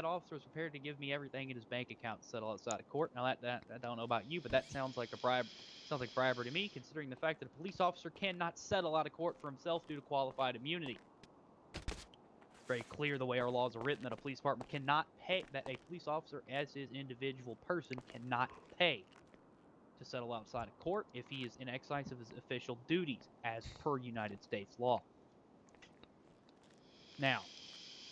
officer was prepared to give me everything in his bank account to settle outside of court. Now that I don't know about you, but that sounds like a bribe. Sounds like bribery to me, considering the fact that a police officer cannot settle out of court for himself due to qualified immunity. It's very clear the way our laws are written that a police department cannot pay, that a police officer as his individual person cannot pay to settle outside of court if he is in exercise of his official duties as per United States law. Now,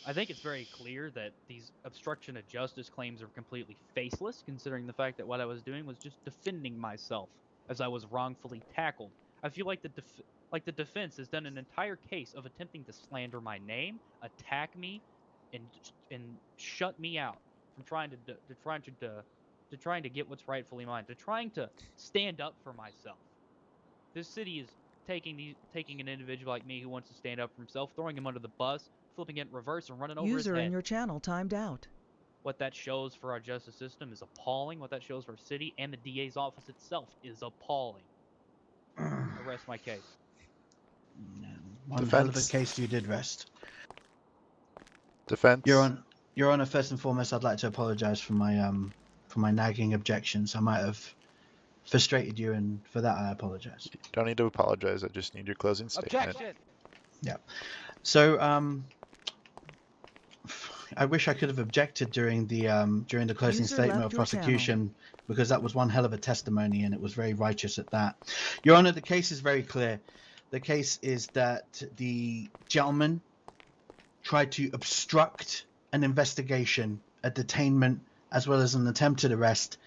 I think it's very clear that these obstruction of justice claims are completely faceless, considering the fact that what I was doing was just defending myself as I was wrongfully tackled. I feel like the defense has done an entire case of attempting to slander my name, attack me, and shut me out from trying to get what's rightfully mine, to trying to stand up for myself. This city is taking an individual like me who wants to stand up for himself, throwing him under the bus, flipping it in reverse, and running over his User head. in your channel timed out. What that shows for our justice system is appalling. What that shows for our city and the DA's office itself is appalling. I rest my case. One hell of a case you did rest. Defense. Your Honor, first and foremost, I'd like to apologise for my nagging objections. I might have frustrated you, and for that I apologise. You don't need to apologize. I just need your closing statement. Objection. Yeah. So I wish I could have objected during the closing User statement left of your prosecution, because that was one hell of a testimony and it was very righteous at that. Your Honor, the case is very clear. The case is that the gentleman tried to obstruct an investigation, a detainment, as well as an attempted arrest,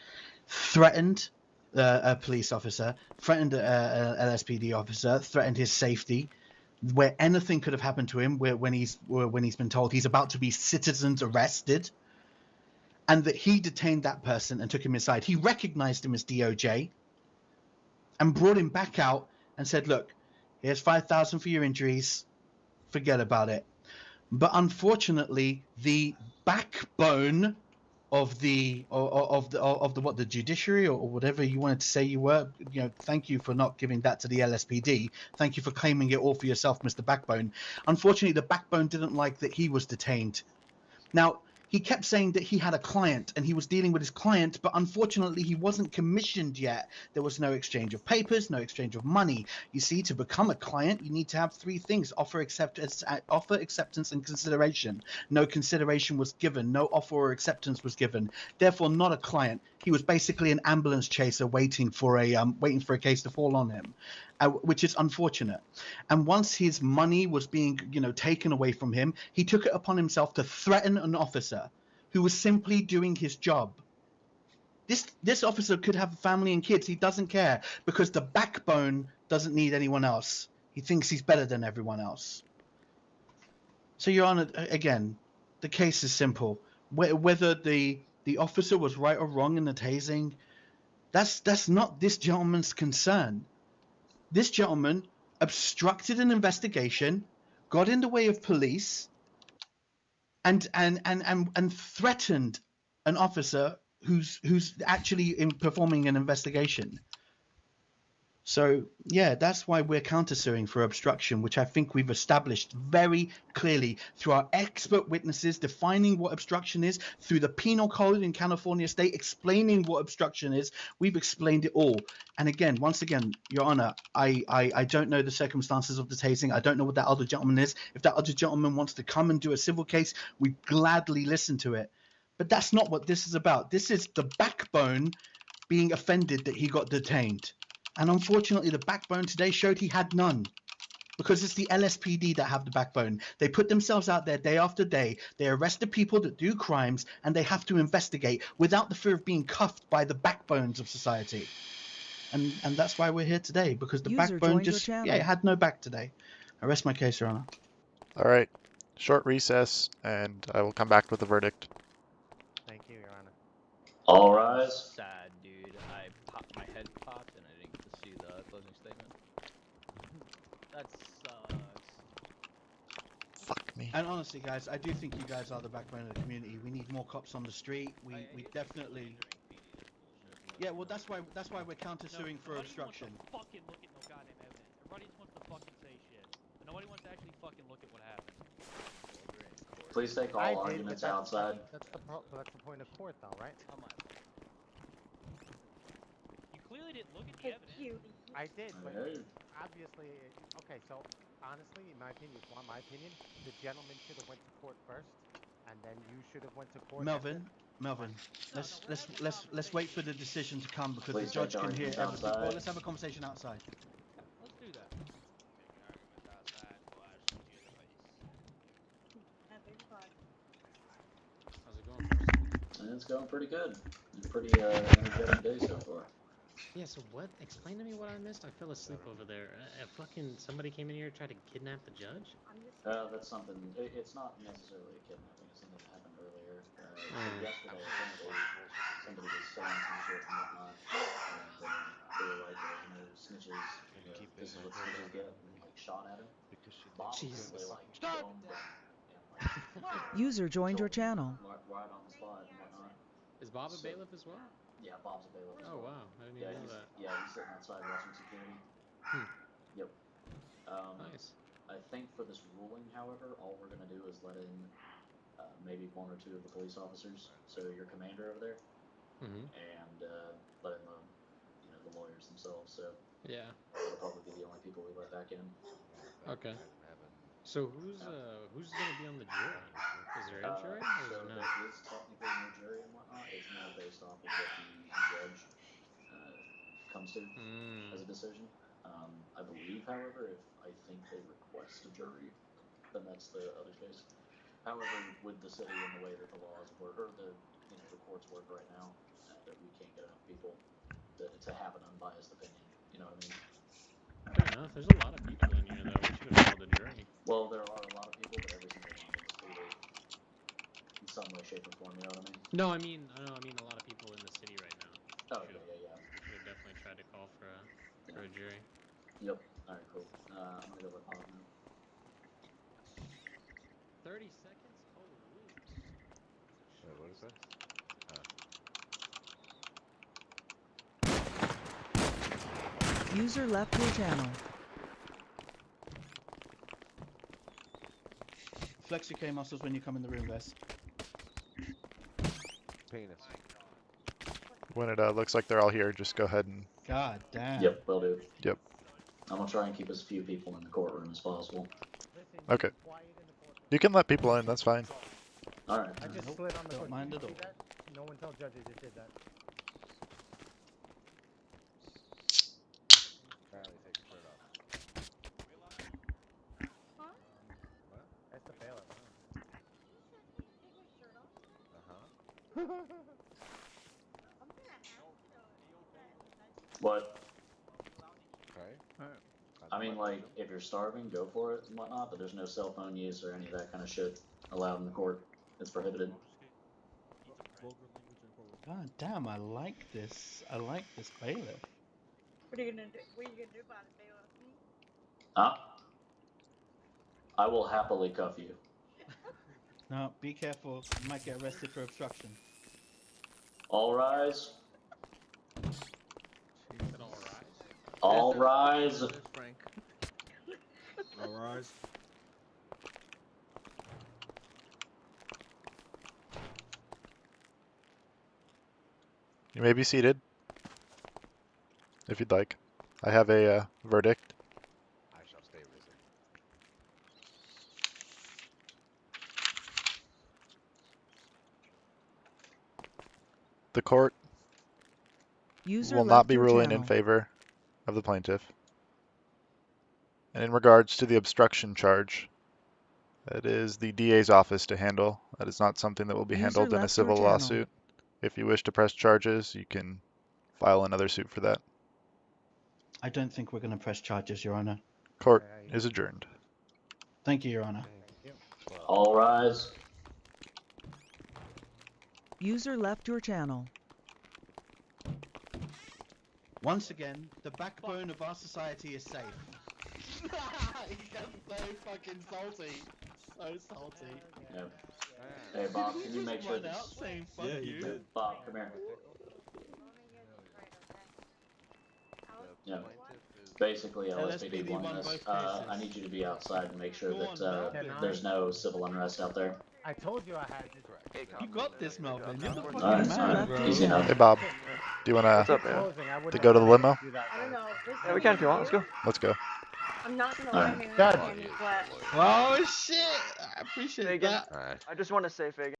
threatened a police officer, threatened a LSPD officer, threatened his safety, where anything could have happened to him, when he's been told he's about to be citizens arrested, and that he detained that person and took him inside. He recognized him as DOJ and brought him back out and said, "Look, here's 5,000 for your injuries. Forget about it." But unfortunately, the backbone of the judiciary, or whatever you wanted to say you were, thank you for not giving that to the LSPD. Thank you for claiming it all for yourself, Mr. Backbone. Unfortunately, the backbone didn't like that he was detained. Now, he kept saying that he had a client and he was dealing with his client, but unfortunately he wasn't commissioned yet. There was no exchange of papers, no exchange of money. You see, to become a client, you need to have three things: offer, acceptance, and consideration. No consideration was given, no offer or acceptance was given. Therefore, not a client. He was basically an ambulance chaser waiting for a case to fall on him, which is unfortunate. And once his money was being, taken away from him, he took it upon himself to threaten an officer who was simply doing his job. This officer could have a family and kids. He doesn't care, because the backbone doesn't need anyone else. He thinks he's better than everyone else. So, Your Honor, again, the case is simple. Whether the officer was right or wrong in the tasing, that's not this gentleman's concern. This gentleman obstructed an investigation, got in the way of police, and threatened an officer who's actually performing an investigation. So yeah, that's why we're countersuing for obstruction, which I think we've established very clearly through our expert witnesses defining what obstruction is, through the penal code in California state explaining what obstruction is. We've explained it all. And again, once again, Your Honor, I don't know the circumstances of the tasing. I don't know what that other gentleman is. If that other gentleman wants to come and do a civil case, we gladly listen to it. But that's not what this is about. This is the backbone being offended that he got detained. And unfortunately, the backbone today showed he had none, because it's the LSPD that have the backbone. They put themselves out there day after day. They arrest the people that do crimes, and they have to investigate without the fear of being cuffed by the backbones of society. And that's why we're here today, because the backbone just it had no back today. I rest my case, Your Honor. All right. Short recess, and I will come back with the verdict. Thank you, Your Honor. All rise. Sad, dude. My head popped and I didn't get to see the closing statement. That sucks. Fuck me. And honestly, guys, I do think you guys are the backbone of the community. We need more cops on the street. We definitely. Yeah, well, that's why we're countersuing for obstruction. Fucking look at no goddamn evidence. Everybody just wants to fucking say shit, but nobody wants to actually fucking look at what happened. Please take all arguments outside. That's the point of court, though, right? You clearly didn't look at the evidence. I did, but Hey. obviously, okay. So honestly, in my opinion, if you want my opinion, the gentleman should have went to court first, and then you should have went to court. Melvin, let's wait for the decision to come, because Please the judge take can hear arguments everything. outside. Well, let's have a conversation outside. Let's do that. How's it going? And it's going pretty good. It's a pretty energetic day so far. Yeah, so what? Explain to me what I missed. I fell asleep over there. Fucking somebody came in here and tried to kidnap the judge? That's something. It's not necessarily a kidnapping. It's something that happened earlier. Yesterday, somebody was selling some shit and whatnot, and they were like, snitches. This is what snitches get. And, like, shot at him. Bob was like, boom, and, like, User joined your channel. right on the spot and whatnot. Is Bob a bailiff as well? Yeah, Bob's a bailiff. Oh wow, I didn't even know that. Yeah, he's sitting outside watching security. Yep. Nice. I think for this ruling, however, all we're gonna do is let in maybe one or two of the police officers. So your commander over there, and let in the lawyers themselves. So yeah, that'll probably be the only people we let back in. Okay. So who's gonna be on the jury? Is there a jury or is So there there not? is technically no jury and whatnot. It's more based off of what the judge comes to as a decision. I believe, however, if I think they request a jury, then that's the other case. However, with the city and the way that the laws work, or the courts work right now, that we can't get enough people to have an unbiased opinion. You know what I mean? Fair enough. There's a lot of people in here though. We should have called a jury. Well, there are a lot of people, but every single one of them is illegal in some way, shape, or form. You know what I mean? No, I mean a lot of people in the city right now. Oh yeah. We should have definitely tried to call for a jury. Yep. All right, cool. I'm gonna go with Bob now. 30 seconds? Holy. Wait, what is that? User left your channel. Flex your K muscles when you come in the room, guys. Penis. When it looks like they're all here, just go ahead and. God damn. Yep, will do. Yep. I'm gonna try and keep as few people in the courtroom as possible. Okay. You can let people in. That's fine. All right. I just Nope, slid on the don't hood. mind Did at you see all. that? No one tell judges just did that. Apparently take your shirt off. What? That's the bailiff. What? Okay. I mean, like, if you're starving, go for it and whatnot, but there's no cell phone use or any of that kind of shit allowed in the court. It's prohibited. God damn, I like this. I like this bailiff. What are you gonna do? What are you gonna do about it, bailiff? Huh? I will happily cuff you. No, be careful. You might get arrested for obstruction. All rise. All rise? All rise. There's Frank. All rise. You may be seated. If you'd like. I have a verdict. I shall stay risen. The court User will not left be your ruling in channel. favor of the plaintiff. And in regards to the obstruction charge, that is the DA's office to handle. That is not something that will be User handled in a left your civil channel. lawsuit. If you wish to press charges, you can file another suit for that. I don't think we're going to press charges, Your Honor. Court is adjourned. Thank you, Your Honor. All rise. User left your channel. Once again, the backbone of our society is safe. He got so fucking salty. So salty. Yep. Hey, Bob, can you make sure Went this... out saying fuck Yeah, you. you did. Bob, come here. Yeah. Basically, LSPD won won this. both I cases. need you to be outside and make sure Go on, that Melvin. there's no civil unrest out there. I told you I had this. You got this, Melvin. You're the fucking Alright, man, bro. easy enough. Hey Bob, do you want What's up, to man? Closing, I wouldn't go to have the limo? do that. I don't know. Yeah, we can if you want. Let's go. Let's go. I'm not gonna Alright. lie, man. Judge. I'm but Oh shit! I appreciate Fagan, that. Alright. I just want to say, Fagan.